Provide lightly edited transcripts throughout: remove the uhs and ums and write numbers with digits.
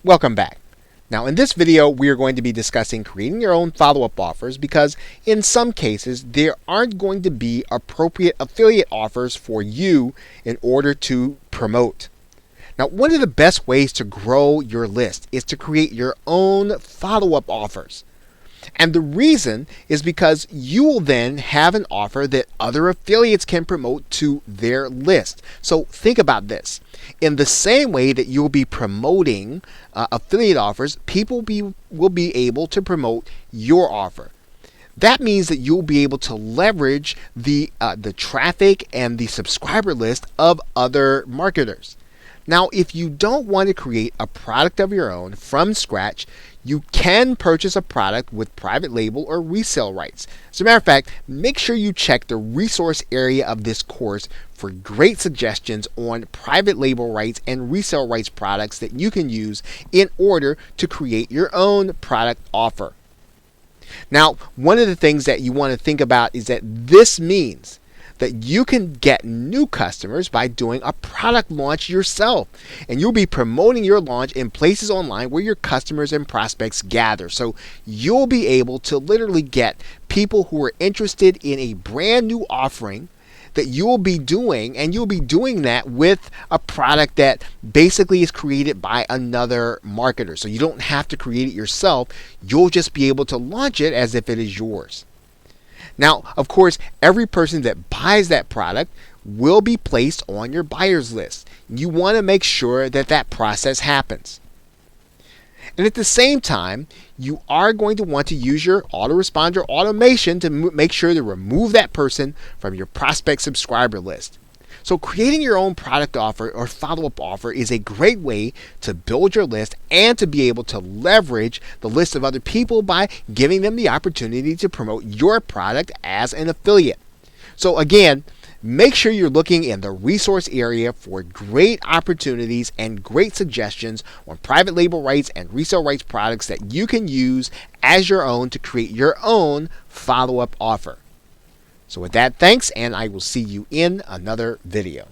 Welcome back. Now in this video we are going to be discussing creating your own follow-up offers because in some cases there aren't going to be appropriate affiliate offers for you in order to promote. Now one of the best ways to grow your list is to create your own follow-up offers. And the reason is because you will then have an offer that other affiliates can promote to their list. So think about this. In the same way that you'll be promoting affiliate offers, people will be able to promote your offer. That means that you'll be able to leverage the traffic and the subscriber list of other marketers. Now, if you don't want to create a product of your own from scratch, you can purchase a product with private label or resale rights. As a matter of fact, make sure you check the resource area of this course for great suggestions on private label rights and resale rights products that you can use in order to create your own product offer. Now, one of the things that you want to think about is that this means that you can get new customers by doing a product launch yourself. And you'll be promoting your launch in places online where your customers and prospects gather. So you'll be able to literally get people who are interested in a brand new offering that you'll be doing, and you'll be doing that with a product that basically is created by another marketer. So you don't have to create it yourself. You'll just be able to launch it as if it is yours. Now, of course, every person that buys that product will be placed on your buyers list. You want to make sure that that process happens. And at the same time, you are going to want to use your autoresponder automation to make sure to remove that person from your prospect subscriber list. So creating your own product offer or follow-up offer is a great way to build your list and to be able to leverage the list of other people by giving them the opportunity to promote your product as an affiliate. So again, make sure you're looking in the resource area for great opportunities and great suggestions on private label rights and resale rights products that you can use as your own to create your own follow-up offer. So with that, thanks, and I will see you in another video.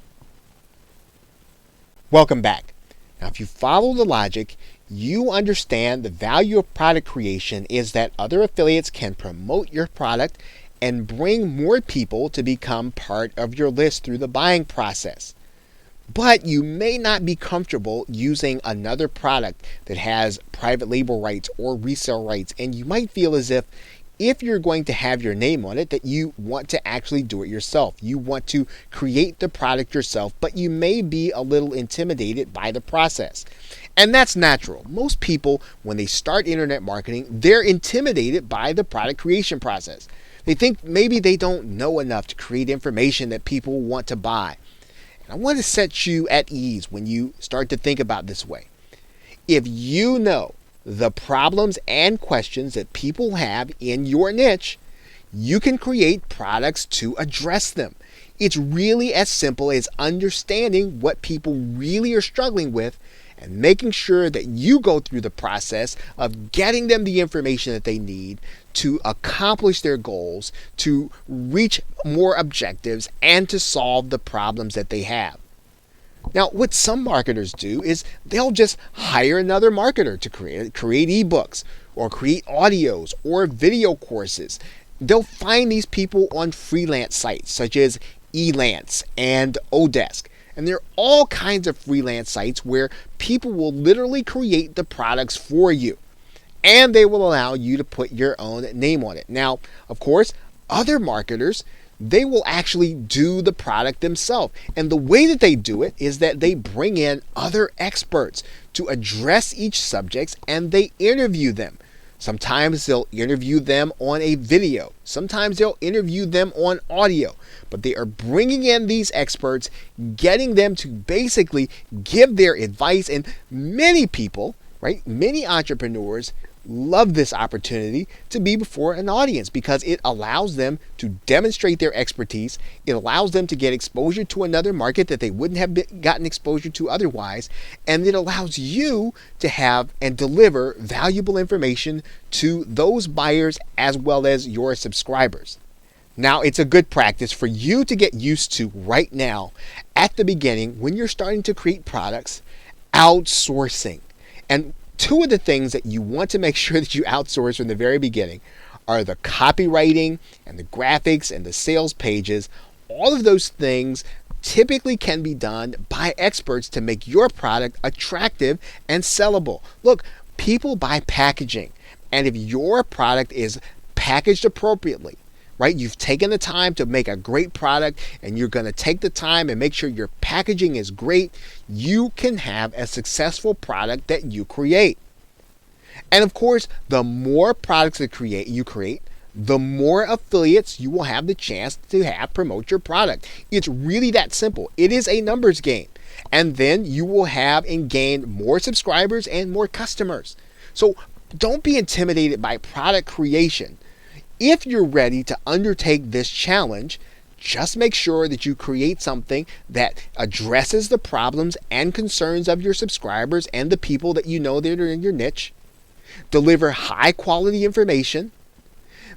Welcome back. Now, if you follow the logic, you understand the value of product creation is that other affiliates can promote your product and bring more people to become part of your list through the buying process. But you may not be comfortable using another product that has private label rights or resale rights, and you might feel as if you're going to have your name on it, that you want to actually do it yourself. You want to create the product yourself, but you may be a little intimidated by the process. And that's natural. Most people, when they start internet marketing, they're intimidated by the product creation process. They think maybe they don't know enough to create information that people want to buy. And I want to set you at ease when you start to think about this way. If you know the problems and questions that people have in your niche, you can create products to address them. It's really as simple as understanding what people really are struggling with and making sure that you go through the process of getting them the information that they need to accomplish their goals, to reach more objectives, and to solve the problems that they have. Now, what some marketers do is they'll just hire another marketer to create ebooks or create audios or video courses. They'll find these people on freelance sites such as Elance and Odesk. And there are all kinds of freelance sites where people will literally create the products for you. And they will allow you to put your own name on it. Now, of course, other marketers, they will actually do the product themselves. And the way that they do it is that they bring in other experts to address each subject and they interview them. Sometimes they'll interview them on a video. Sometimes they'll interview them on audio. But they are bringing in these experts, getting them to basically give their advice. And many people, right, many entrepreneurs love this opportunity to be before an audience because it allows them to demonstrate their expertise. It allows them to get exposure to another market that they wouldn't have gotten exposure to otherwise. And it allows you to have and deliver valuable information to those buyers as well as your subscribers. Now, it's a good practice for you to get used to right now at the beginning when you're starting to create products, outsourcing. And Two of the things that you want to make sure that you outsource from the very beginning are the copywriting and the graphics and the sales pages. All of those things typically can be done by experts to make your product attractive and sellable. Look, people buy packaging, and if your product is packaged appropriately, right? You've taken the time to make a great product, and you're going to take the time and make sure your packaging is great. You can have a successful product that you create. And of course, the more products that you create, the more affiliates you will have the chance to have promote your product. It's really that simple. It is a numbers game. And then you will have and gain more subscribers and more customers. So don't be intimidated by product creation. If you're ready to undertake this challenge, just make sure that you create something that addresses the problems and concerns of your subscribers and the people that you know that are in your niche. Deliver high quality information.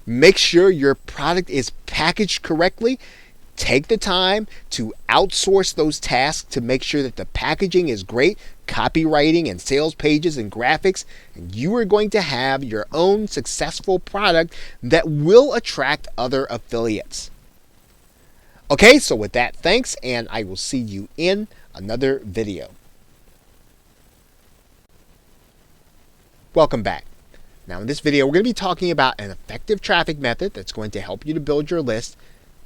Make sure your product is packaged correctly. Take the time to outsource those tasks to make sure that the packaging is great, copywriting and sales pages and graphics, and you are going to have your own successful product that will attract other affiliates. Okay, so with that, thanks, and I will see you in another video. Welcome back. Now in this video, we're going to be talking about an effective traffic method that's going to help you to build your list,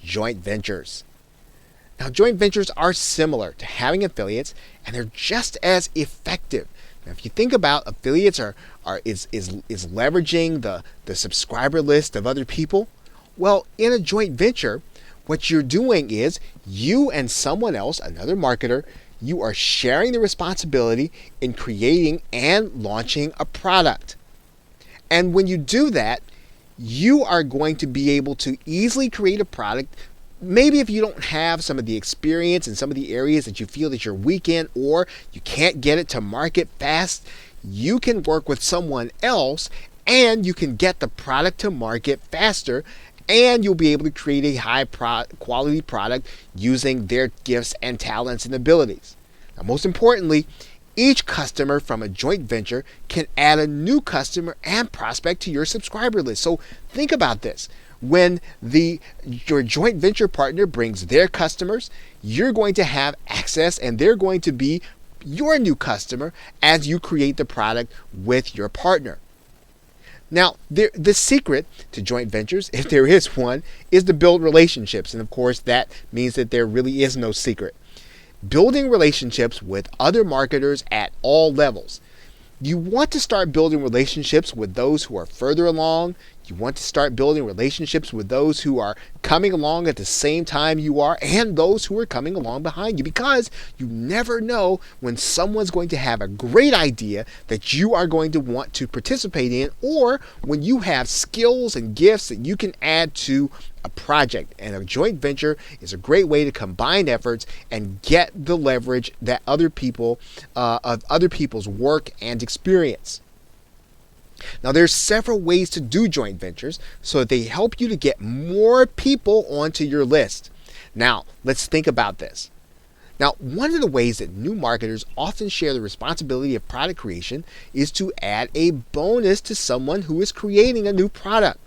joint ventures. Now joint ventures are similar to having affiliates, and they're just as effective. Now if you think about affiliates is leveraging the subscriber list of other people, well, in a joint venture, what you're doing is you and someone else, another marketer, you are sharing the responsibility in creating and launching a product. And when you do that, you are going to be able to easily create a product. Maybe if you don't have some of the experience in some of the areas that you feel that you're weak in, or you can't get it to market fast, you can work with someone else and you can get the product to market faster, and you'll be able to create a high quality product using their gifts and talents and abilities. Now, most importantly, each customer from a joint venture can add a new customer and prospect to your subscriber list. So think about this. When your joint venture partner brings their customers, you're going to have access, and they're going to be your new customer as you create the product with your partner. Now, the secret to joint ventures, if there is one, is to build relationships. And of course, that means that there really is no secret. Building relationships with other marketers at all levels. You want to start building relationships with those who are further along. You want to start building relationships with those who are coming along at the same time you are, and those who are coming along behind you, because you never know when someone's going to have a great idea that you are going to want to participate in, or when you have skills and gifts that you can add to a project. And a joint venture is a great way to combine efforts and get the leverage that other people's work and experience. Now, there's several ways to do joint ventures so that they help you to get more people onto your list. Now, let's think about this. Now, one of the ways that new marketers often share the responsibility of product creation is to add a bonus to someone who is creating a new product.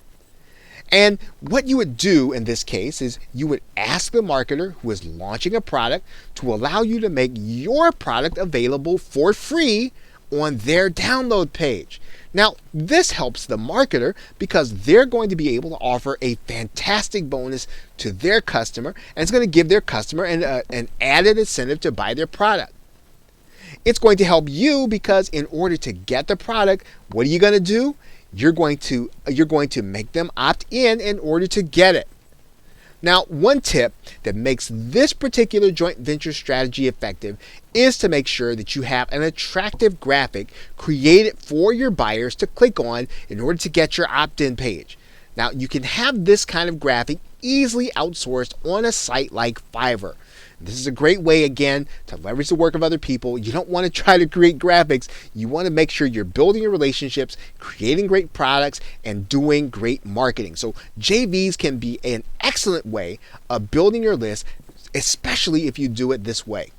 And what you would do in this case is you would ask the marketer who is launching a product to allow you to make your product available for free on their download page. Now, this helps the marketer because they're going to be able to offer a fantastic bonus to their customer, and it's going to give their customer an added incentive to buy their product. It's going to help you because in order to get the product, what are you going to do? You're going to make them opt in order to get it. Now, one tip that makes this particular joint venture strategy effective is to make sure that you have an attractive graphic created for your buyers to click on in order to get your opt-in page. Now, you can have this kind of graphic easily outsourced on a site like Fiverr. This is a great way, again, to leverage the work of other people. You don't want to try to create graphics. You want to make sure you're building your relationships, creating great products, and doing great marketing. So JVs can be an excellent way of building your list, especially if you do it this way.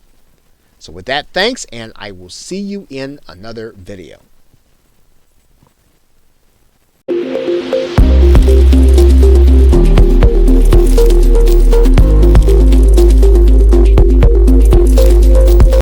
So with that, thanks, and I will see you in another video.